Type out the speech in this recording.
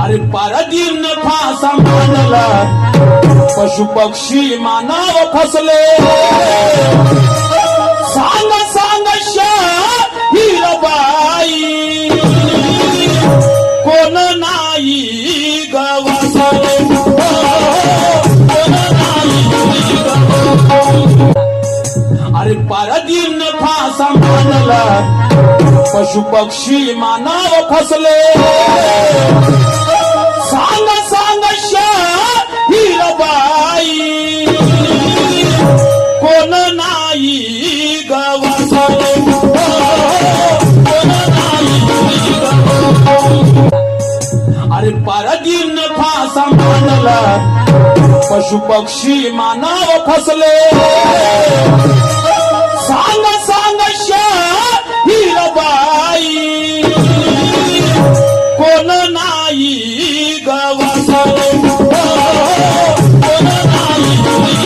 अरे परदीन फासा मानला पशु पक्षी मानव फसले सांग सांग हिरबाई कोण नाही गवसले अरे परदीन फासा मानला पशु पक्षी मानव फसले सांग सांग हिरबाई कोण नाही गवसले अरे परदीन फासा मानला पशु पक्षी मानव फसले सांग सांग